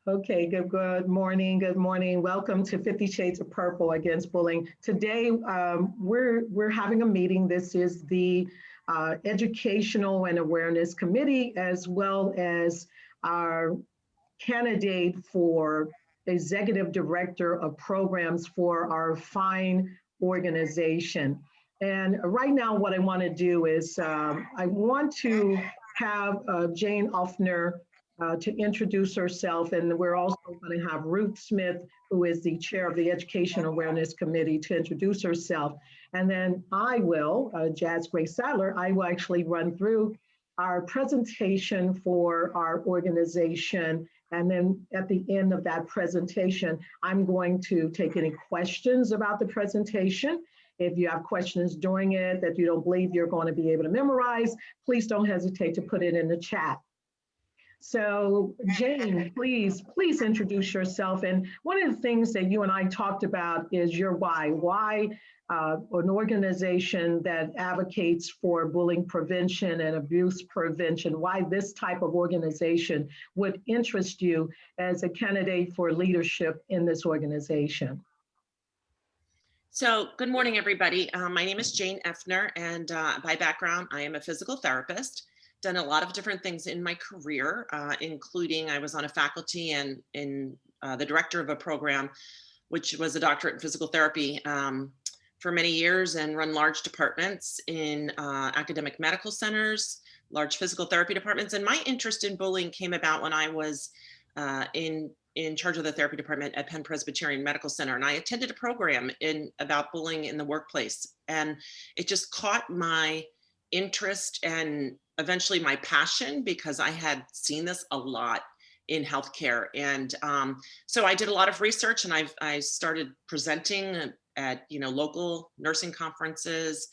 Okay, good morning. Good morning. Welcome to 50 Shades of Purple Against Bullying. Today, we're having a meeting. This is the Educational and Awareness Committee, as well as our candidate for Executive Director of Programs for our fine organization. And right now, what I want to do is I want to have Jane Oeffner to introduce herself. And we're also going to have Ruth Smith, who is the chair of the Education Awareness Committee, to introduce herself. And then I will, Jazz Gray-Sadler, I will actually run through our presentation for our organization. And then at the end of that presentation, I'm going to take any questions about the presentation. If you have questions during it that you don't believe you're going to be able to memorize, please don't hesitate to put it in the chat. So Jane, please introduce yourself. And one of the things that you and I talked about is your why. Why an organization that advocates for bullying prevention and abuse prevention, why this type of organization would interest you as a candidate for leadership in this organization. So good morning, everybody. My name is Jane Oeffner, and by background, I am a physical therapist. Done a lot of different things in my career, including I was on a faculty and in the director of a program, which was a doctorate in physical therapy for many years, and run large departments in academic medical centers, large physical therapy departments. And my interest in bullying came about when I was in charge of the therapy department at Penn Presbyterian Medical Center. And I attended a program about bullying in the workplace. And it just caught my interest and eventually my passion, because I had seen this a lot in healthcare. And so I did a lot of research, and I started presenting at local nursing conferences,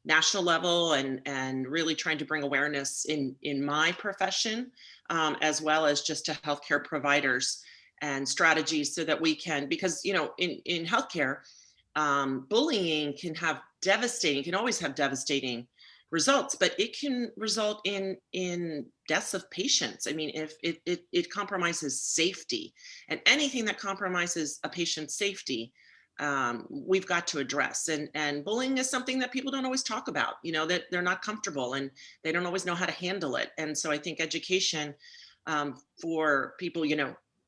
national level, and really trying to bring awareness in my profession, as well as just to healthcare providers and strategies, so that we can, because in healthcare, bullying can always have devastating results, but it can result in deaths of patients. I mean, if it compromises safety, and anything that compromises a patient's safety, we've got to address. And bullying is something that people don't always talk about, that they're not comfortable and they don't always know how to handle it. And so I think education for people,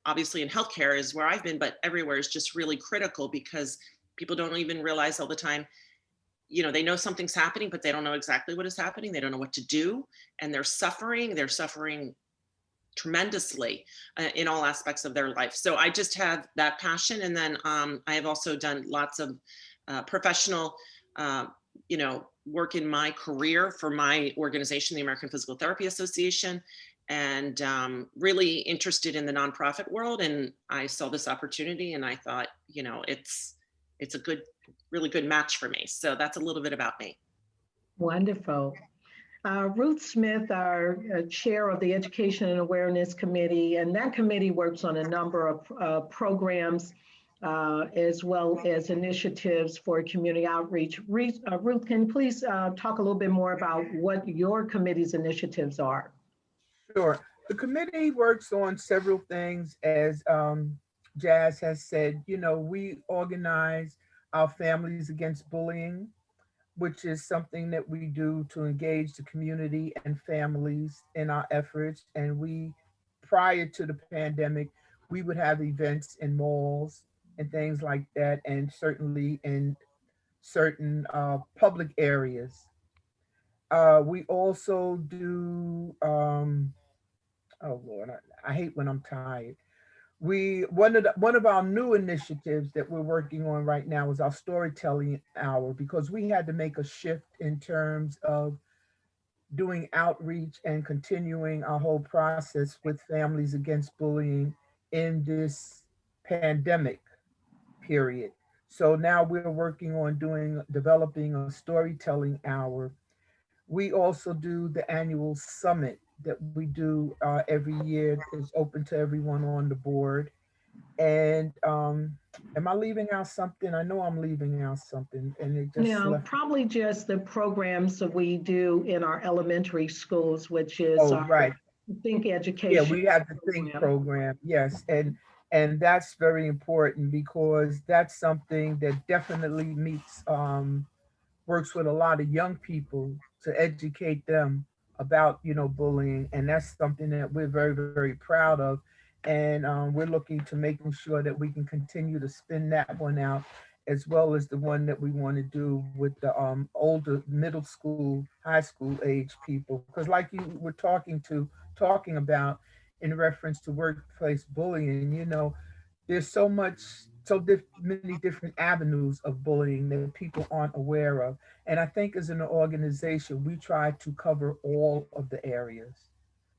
obviously in healthcare is where I've been, but everywhere is just really critical, because people don't even realize all the time, they know something's happening, but they don't know exactly what is happening. They don't know what to do, and they're suffering tremendously in all aspects of their life. So I just have that passion. And then I have also done lots of professional, work in my career for my organization, the American Physical Therapy Association, and really interested in the nonprofit world. And I saw this opportunity, and I thought, it's a really good match for me. So that's a little bit about me. Wonderful. Ruth Smith, our chair of the Education and Awareness Committee, and that committee works on a number of programs as well as initiatives for community outreach. Ruth, can you please talk a little bit more about what your committee's initiatives are? Sure. The committee works on several things, as Jazz has said. We organize our Families Against Bullying, which is something that we do to engage the community and families in our efforts. And prior to the pandemic, we would have events in malls and things like that, and certainly in certain public areas. We also do, oh Lord, I hate when I'm tired. One of our new initiatives that we're working on right now is our storytelling hour, because we had to make a shift in terms of doing outreach and continuing our whole process with Families Against Bullying in this pandemic period. So now we're working on developing a storytelling hour. We also do the annual summit that we do every year. It's open to everyone on the board. And am I leaving out something? I know I'm leaving out something, and it just probably just the programs that we do in our elementary schools, which is right. Think Yeah, education we have the think program. program, yes, and that's very important because that's something that definitely meets works with a lot of young people to educate them about, bullying, and that's something that we're very, very proud of. And we're looking to making sure that we can continue to spin that one out, as well as the one that we want to do with the older middle school, high school age people. Because like you were talking about in reference to workplace bullying, there's many different avenues of bullying that people aren't aware of. And I think as an organization, we try to cover all of the areas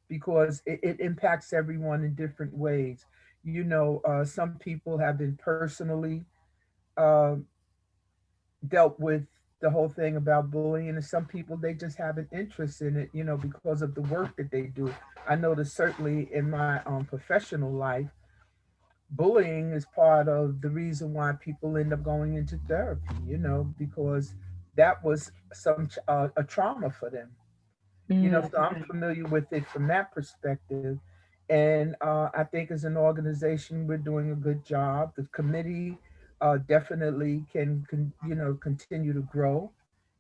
because it impacts everyone in different ways. Some people have been personally uh, dealt with the whole thing about bullying, and some people, they just have an interest in it, because of the work that they do. I noticed certainly in my professional life, bullying is part of the reason why people end up going into therapy, because that was a trauma for them. So I'm Mm. familiar with it from that perspective. And I think as an organization, we're doing a good job. The committee definitely can continue to grow.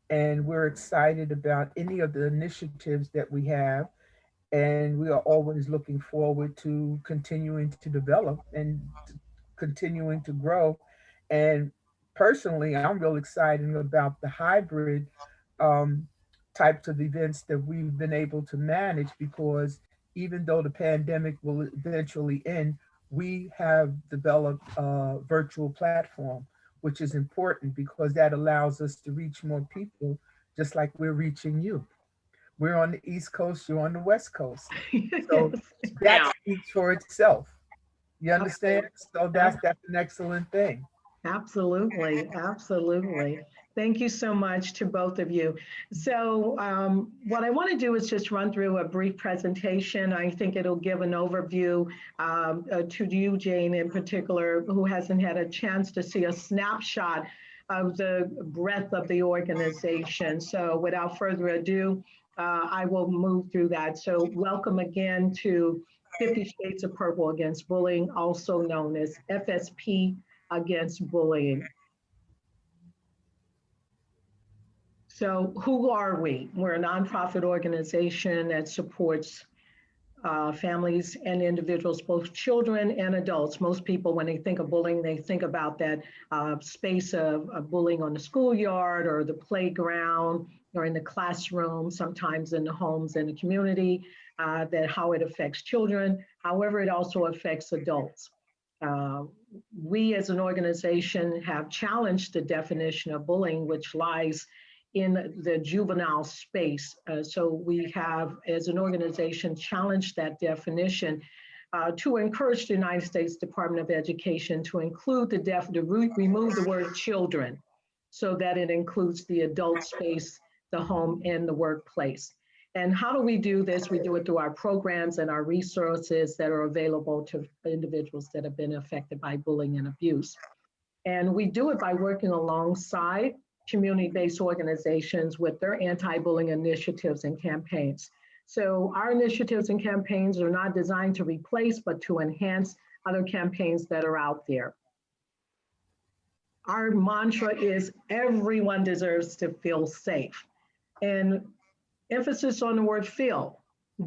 And we're excited about any of the initiatives that we have. And we are always looking forward to continuing to develop and continuing to grow. And personally, I'm real excited about the hybrid um, types of events that we've been able to manage because even though the pandemic will eventually end, we have developed a virtual platform, which is important because that allows us to reach more people, just like we're reaching you. We're on the East Coast, you're on the West Coast. So Yes. that Now, speaks for itself. You understand? Okay. So that's an excellent thing. Absolutely, absolutely. Thank you so much to both of you. So what I want to do is just run through a brief presentation. I think it'll give an overview to you, Jane, in particular, who hasn't had a chance to see a snapshot of the breadth of the organization. So without further ado, I will move through that. So welcome again to 50 Shades of Purple Against Bullying, also known as FSP Against Bullying. So who are we? We're a nonprofit organization that supports families and individuals, both children and adults. Most people, when they think of bullying, they think about that space of bullying on the schoolyard or the playground or in the classroom, sometimes in the homes and the community, that how it affects children. However, it also affects adults. Uh, we as an organization have challenged the definition of bullying, which lies in the juvenile space. So we have, as an organization, challenged that definition to encourage the United States Department of Education to include remove the word children so that it includes the adult space, the home, and the workplace. And how do we do this? We do it through our programs and our resources that are available to individuals that have been affected by bullying and abuse. And we do it by working alongside community-based organizations with their anti-bullying initiatives and campaigns. So our initiatives and campaigns are not designed to replace, but to enhance other campaigns that are out there. Our mantra is everyone deserves to feel safe. And emphasis on the word feel.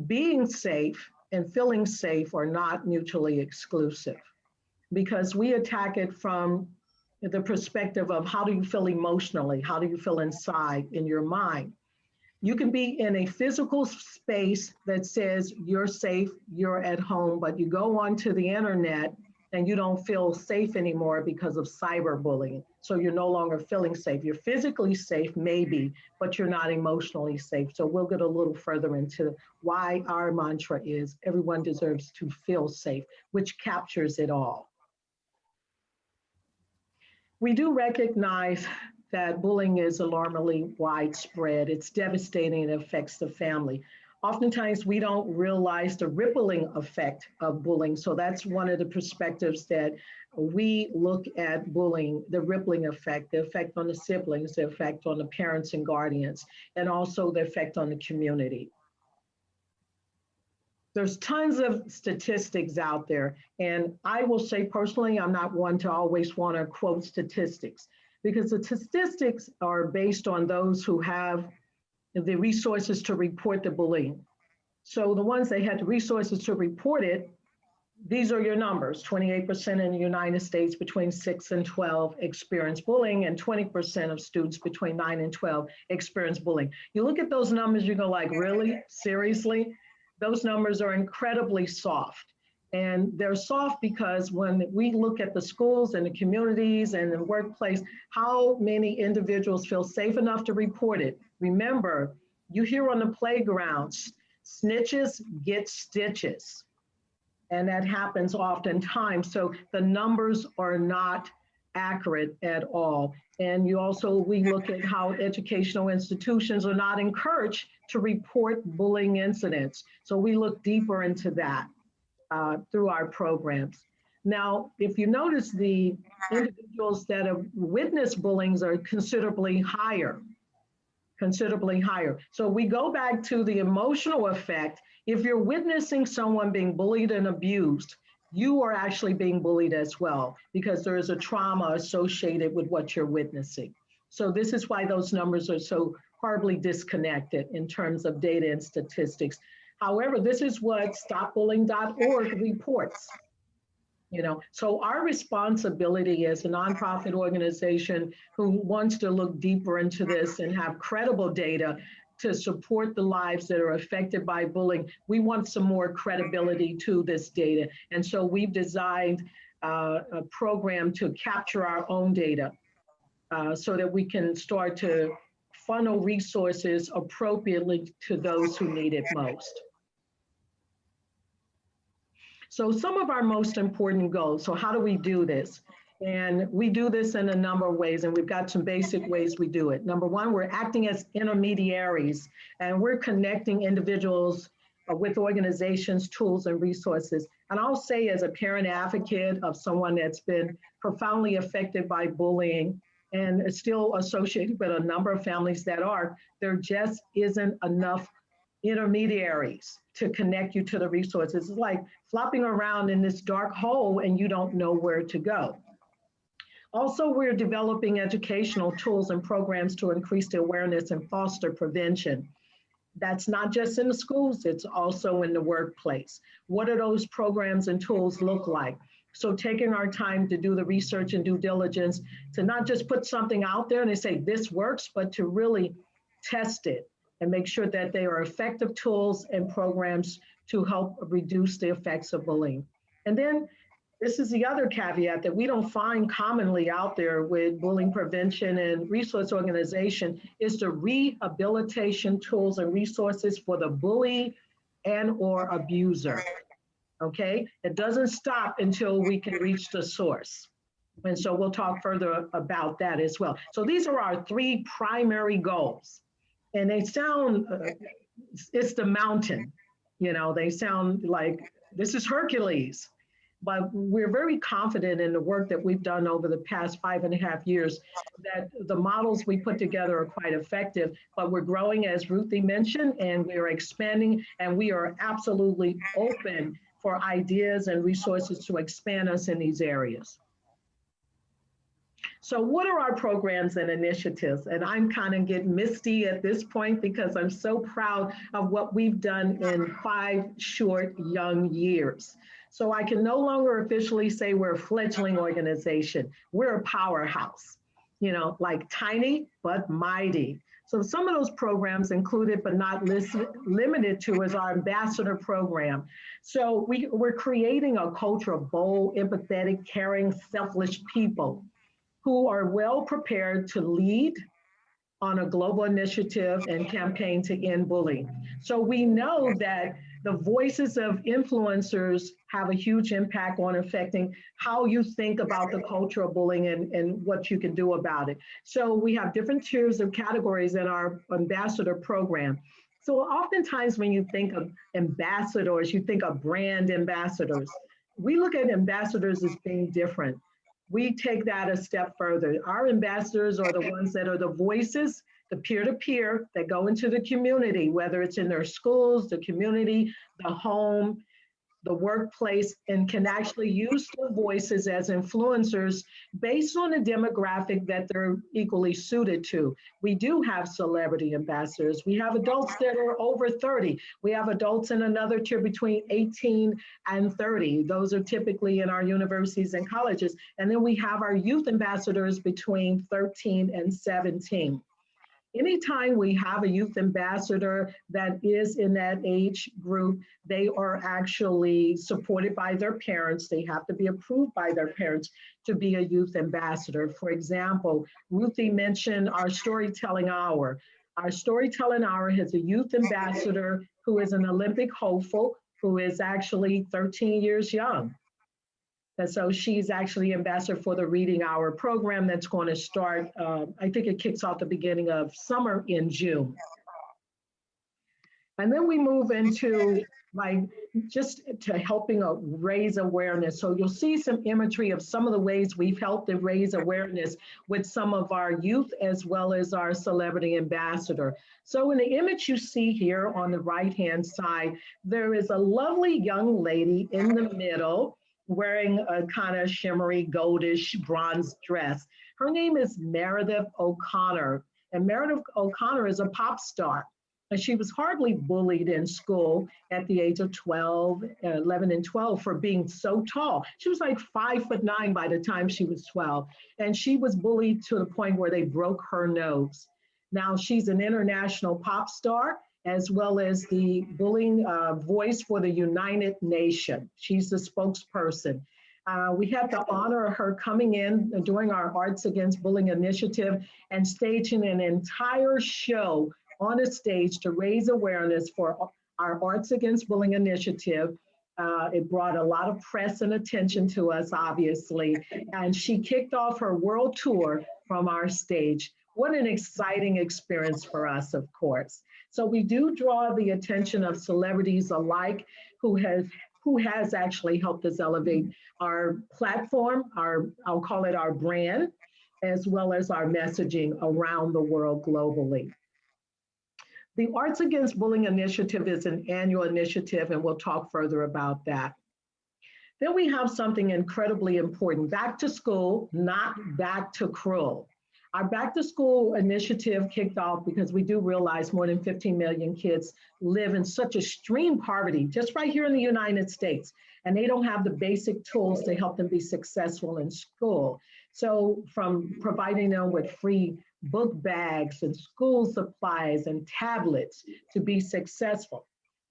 Being safe and feeling safe are not mutually exclusive because we attack it from the perspective of how do you feel emotionally? How do you feel inside in your mind? You can be in a physical space that says you're safe, you're at home, but you go onto the internet and you don't feel safe anymore because of cyberbullying. So you're no longer feeling safe. You're physically safe, maybe, but you're not emotionally safe. So we'll get a little further into why our mantra is everyone deserves to feel safe, which captures it all. We do recognize that bullying is alarmingly widespread. It's devastating and affects the family. Oftentimes, we don't realize the rippling effect of bullying. So that's one of the perspectives that we look at bullying, the rippling effect, the effect on the siblings, the effect on the parents and guardians, and also the effect on the community. there's tons of statistics out there. And I will say personally, I'm not one to always want to quote statistics, because the statistics are based on those who have the resources to report the bullying. So the ones that had the resources to report it, these are your numbers. 28% in the United States between 6 and 12 experience bullying, and 20% of students between 9 and 12 experience bullying. You look at those numbers, you go like, really? Seriously? Those numbers are incredibly soft. And they're soft because when we look at the schools and the communities and the workplace, how many individuals feel safe enough to report it? Remember, you hear on the playgrounds, snitches get stitches. And that happens oftentimes. So the numbers are not accurate at all. And we look at how educational institutions are not encouraged to report bullying incidents. So we look deeper into that through our programs. Now, if you notice, the individuals that have witnessed bullying are considerably higher. So we go back to the emotional effect. If you're witnessing someone being bullied and abused, you are actually being bullied as well, because there is a trauma associated with what you're witnessing. So this is why those numbers are so horribly disconnected in terms of data and statistics. However, this is what stopbullying.org reports. So our responsibility as a nonprofit organization who wants to look deeper into this and have credible data to support the lives that are affected by bullying, we want some more credibility to this data. And so we've designed a program to capture our own data so that we can start to funnel resources appropriately to those who need it most. So some of our most important goals. So how do we do this? And we do this in a number of ways, and we've got some basic ways we do it. Number one, we're acting as intermediaries, and we're connecting individuals with organizations, tools, and resources. And I'll say, as a parent advocate of someone that's been profoundly affected by bullying and is still associated with a number of families that are, there just isn't enough intermediaries to connect you to the resources. It's like flopping around in this dark hole and you don't know where to go. Also, we're developing educational tools and programs to increase the awareness and foster prevention. That's not just in the schools, it's also in the workplace. What do those programs and tools look like? So taking our time to do the research and due diligence, to not just put something out there and they say this works, but to really test it and make sure that they are effective tools and programs to help reduce the effects of bullying. And then this is the other caveat that we don't find commonly out there with bullying prevention and resource organization, is the rehabilitation tools and resources for the bully and or abuser, okay? It doesn't stop until we can reach the source. And so we'll talk further about that as well. So these are our three primary goals. And they sound, it's the mountain, they sound like this is Hercules. But we're very confident in the work that we've done over the past 5.5 years that the models we put together are quite effective, but we're growing, as Ruthie mentioned, and we're expanding, and we are absolutely open for ideas and resources to expand us in these areas. So what are our programs and initiatives? And I'm kind of getting misty at this point because I'm so proud of what we've done in 5 short, young years. So I can no longer officially say we're a fledgling organization. We're a powerhouse, like tiny but mighty. So some of those programs included but not limited to is our ambassador program. So we're creating a culture of bold, empathetic, caring, selfless people who are well prepared to lead on a global initiative and campaign to end bullying. So we know that the voices of influencers have a huge impact on affecting how you think about the culture of bullying and what you can do about it. So we have different tiers of categories in our ambassador program. So oftentimes when you think of ambassadors, you think of brand ambassadors. We look at ambassadors as being different. We take that a step further. Our ambassadors are the ones that are the voices, the peer-to-peer that go into the community, whether it's in their schools, the community, the home, the workplace, and can actually use their voices as influencers based on a demographic that they're equally suited to. We do have celebrity ambassadors. We have adults that are over 30. We have adults in another tier between 18 and 30. Those are typically in our universities and colleges. And then we have our youth ambassadors between 13 and 17. Anytime we have a youth ambassador that is in that age group, they are actually supported by their parents. They have to be approved by their parents to be a youth ambassador. For example, Ruthie mentioned our storytelling hour. Our storytelling hour has a youth ambassador who is an Olympic hopeful, who is actually 13 years young. And so she's actually ambassador for the Reading Hour program that's going to start, I think it kicks off the beginning of summer in June. And then we move into like just to helping raise awareness. So you'll see some imagery of some of the ways we've helped to raise awareness with some of our youth as well as our celebrity ambassador. So in the image you see here on the right-hand side, there is a lovely young lady in the middle wearing a kind of shimmery goldish bronze dress. Her name is Meredith O'Connor, and Meredith O'Connor is a pop star. And she was hardly bullied in school at the age of 12, 11 and 12 for being so tall. She was like 5'9" by the time she was 12. And she was bullied to the point where they broke her nose. Now she's an international pop star, as well as the bullying voice for the United Nations. She's the spokesperson. We had the honor of her coming in during our Arts Against Bullying initiative and staging an entire show on a stage to raise awareness for our Arts Against Bullying initiative. It brought a lot of press and attention to us, obviously, and she kicked off her world tour from our stage. What an exciting experience for us, of course. So we do draw the attention of celebrities alike who has actually helped us elevate our platform, I'll call it our brand, as well as our messaging around the world globally. The Arts Against Bullying initiative is an annual initiative, and we'll talk further about that. Then we have something incredibly important, back to school, not back to cruel. Our Back to School initiative kicked off because we do realize more than 15 million kids live in such extreme poverty, just right here in the United States, and they don't have the basic tools to help them be successful in school. So from providing them with free book bags and school supplies and tablets to be successful.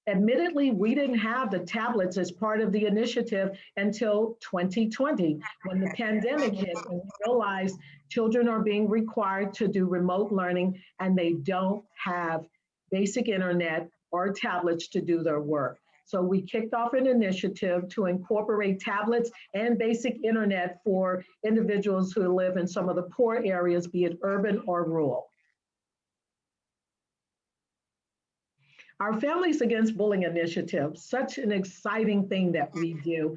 Admittedly, we didn't have the tablets as part of the initiative until 2020, when the pandemic hit and we realized children are being required to do remote learning and they don't have basic internet or tablets to do their work. So we kicked off an initiative to incorporate tablets and basic internet for individuals who live in some of the poor areas, be it urban or rural. Our Families Against Bullying initiative, such an exciting thing that we do.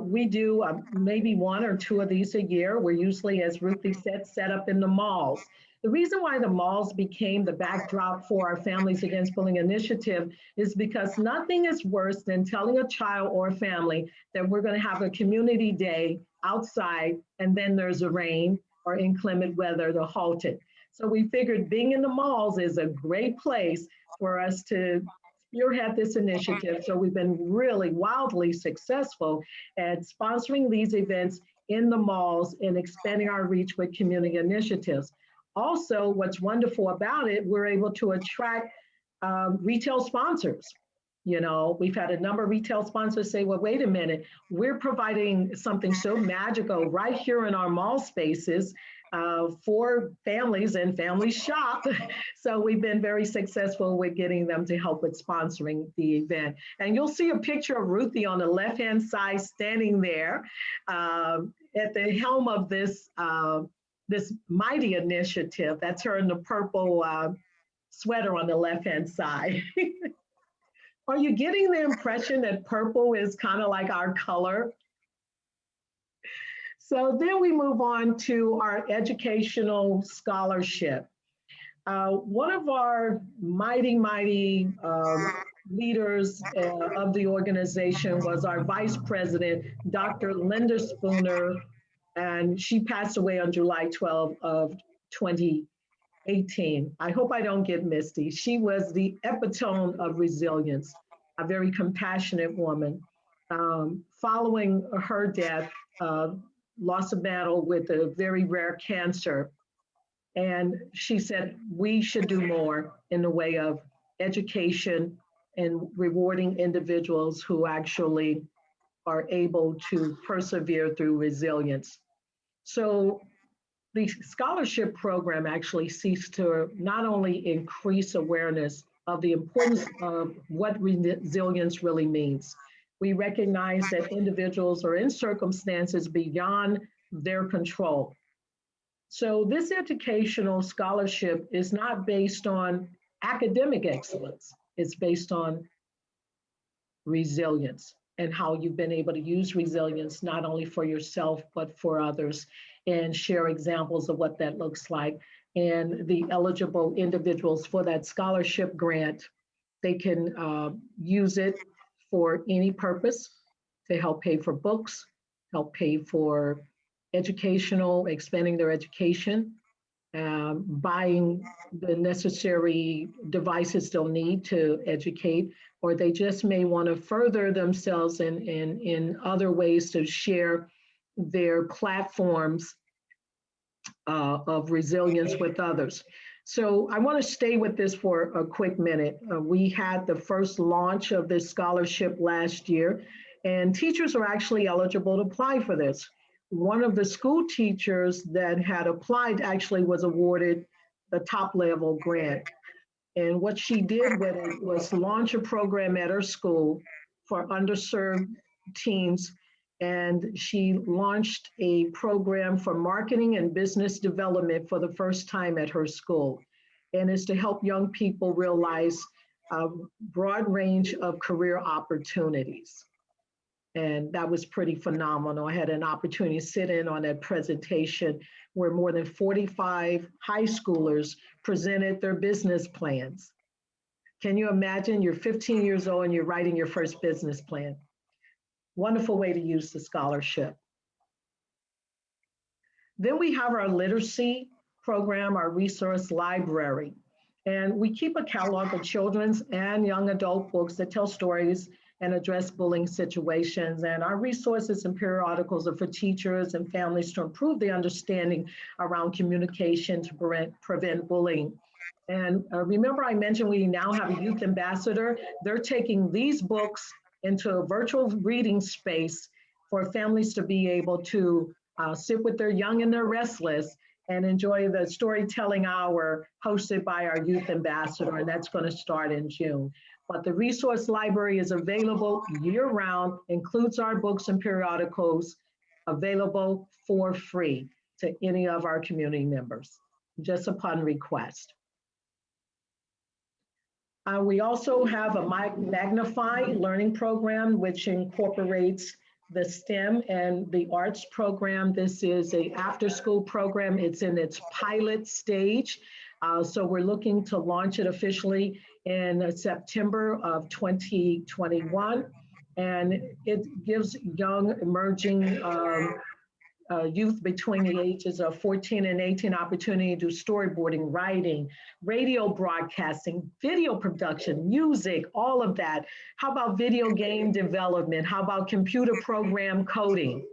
We do maybe one or two of these a year. We're usually, as Ruthie said, set up in the malls. The reason why the malls became the backdrop for our Families Against Bullying initiative is because nothing is worse than telling a child or a family that we're going to have a community day outside and then there's a rain or inclement weather to halt it. So we figured being in the malls is a great place for us to spearhead this initiative. So we've been really wildly successful at sponsoring these events in the malls and expanding our reach with community initiatives. Also, what's wonderful about it, we're able to attract retail sponsors. You know, we've had a number of retail sponsors say, well, wait a minute, we're providing something so magical right here in our mall spaces for families, and families shop. So we've been very successful with getting them to help with sponsoring the event. And you'll see a picture of Ruthie on the left-hand side standing there at the helm of this, this mighty initiative. That's her in the purple sweater on the left-hand side. Are you getting the impression that purple is kind of like our color? So then we move on to our educational scholarship. One of our mighty leaders of the organization was our vice president, Dr. Linda Spooner, and she passed away on July 12th of 2018. I hope I don't get misty. She was the epitome of resilience, a very compassionate woman. Following her death, lost a battle with a very rare cancer. And she said, we should do more in the way of education and rewarding individuals who actually are able to persevere through resilience. So the scholarship program actually seeks to not only increase awareness of the importance of what resilience really means. We recognize that individuals are in circumstances beyond their control. So this educational scholarship is not based on academic excellence. It's based on resilience and how you've been able to use resilience not only for yourself, but for others, and share examples of what that looks like. And the eligible individuals for that scholarship grant, they can use it for any purpose to help pay for books, help pay for expanding their education, buying the necessary devices they'll need to educate, or they just may want to further themselves in other ways to share their platforms of resilience with others. So I want to stay with this for a quick minute. We had the first launch of this scholarship last year, and teachers are actually eligible to apply for this. One of the school teachers that had applied actually was awarded the top level grant. And what she did with it was launch a program at her school for underserved teens. And she launched a program for marketing and business development for the first time at her school. And it's to help young people realize a broad range of career opportunities. And that was pretty phenomenal. I had an opportunity to sit in on that presentation where more than 45 high schoolers presented their business plans. Can you imagine? You're 15 years old and you're writing your first business plan. Wonderful way to use the scholarship. Then we have our literacy program, our resource library. And we keep a catalog of children's and young adult books that tell stories and address bullying situations. And our resources and periodicals are for teachers and families to improve their understanding around communication to prevent bullying. And remember I mentioned we now have a youth ambassador. They're taking these books into a virtual reading space for families to be able to sit with their young and their restless and enjoy the storytelling hour hosted by our youth ambassador, and that's going to start in June. But the resource library is available year-round, includes our books and periodicals, available for free to any of our community members, just upon request. We also have a Magnify learning program, which incorporates the STEM and the arts program. This is an after-school program. It's in its pilot stage. So we're looking to launch it officially in September of 2021. And it gives young emerging youth between the ages of 14 and 18 opportunity to do storyboarding, writing, radio broadcasting, video production, music, all of that. How about video game development? How about computer program coding?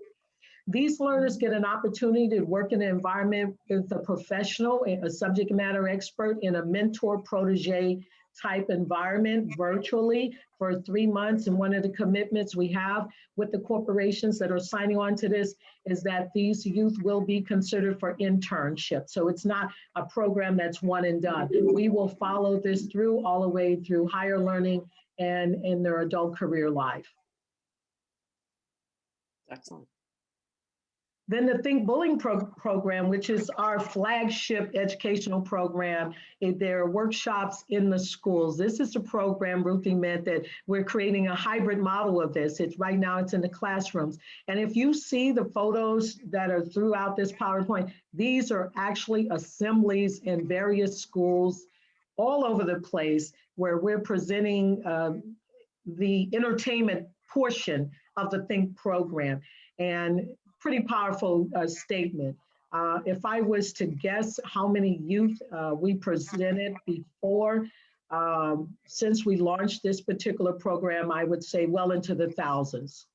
These learners get an opportunity to work in an environment with a professional, a subject matter expert in a mentor protege type environment virtually for 3 months. And one of the commitments we have with the corporations that are signing on to this is that these youth will be considered for internship. So it's not a program that's one and done. We will follow this through all the way through higher learning and in their adult career life. Excellent. Then the Think Bullying program, which is our flagship educational program. There are workshops in the schools. This is the program, Ruthie meant that we're creating a hybrid model of this. Right now it's in the classrooms. And if you see the photos that are throughout this PowerPoint, these are actually assemblies in various schools all over the place where we're presenting the entertainment portion of the Think program. And pretty powerful statement. If I was to guess how many youth we presented before, since we launched this particular program, I would say well into the thousands.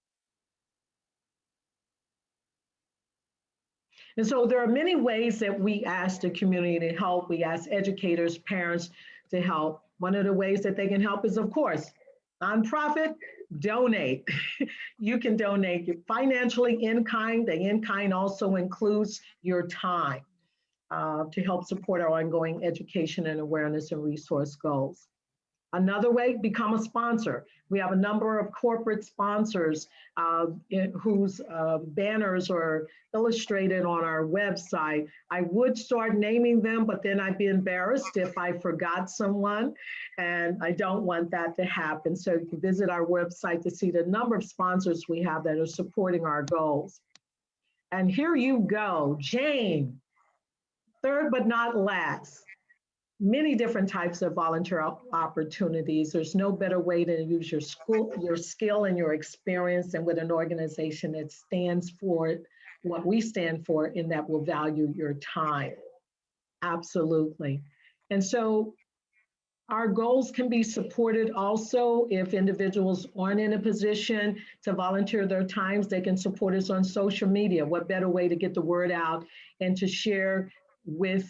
And so there are many ways that we ask the community to help. We ask educators, parents to help. One of the ways that they can help is, of course, nonprofit, donate. You can donate financially, in kind. The in kind also includes your time to help support our ongoing education and awareness and resource goals. Another way, become a sponsor. We have a number of corporate sponsors whose banners are illustrated on our website. I would start naming them, but then I'd be embarrassed if I forgot someone, and I don't want that to happen. So you can visit our website to see the number of sponsors we have that are supporting our goals. And here you go, Jane, third but not last. Many different types of volunteer opportunities. There's no better way to use your skill and your experience than with an organization that stands for what we stand for, and that will value your time. Absolutely. And so our goals can be supported also if individuals aren't in a position to volunteer their times. They can support us on social media. What better way to get the word out and to share with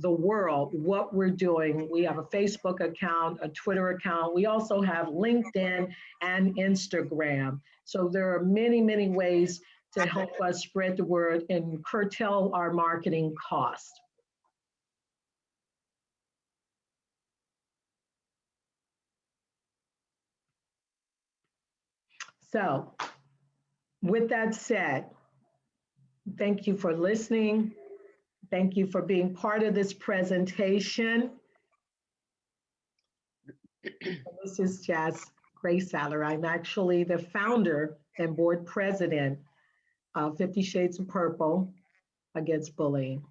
the world what we're doing. We have a Facebook account, a Twitter account. We also have LinkedIn and Instagram. So there are many, many ways to help us spread the word and curtail our marketing cost. So with that said, thank you for listening. Thank you for being part of this presentation. This is Jazz Gray-Sadler. I'm actually the founder and board president of 50 Shades of Purple Against Bullying.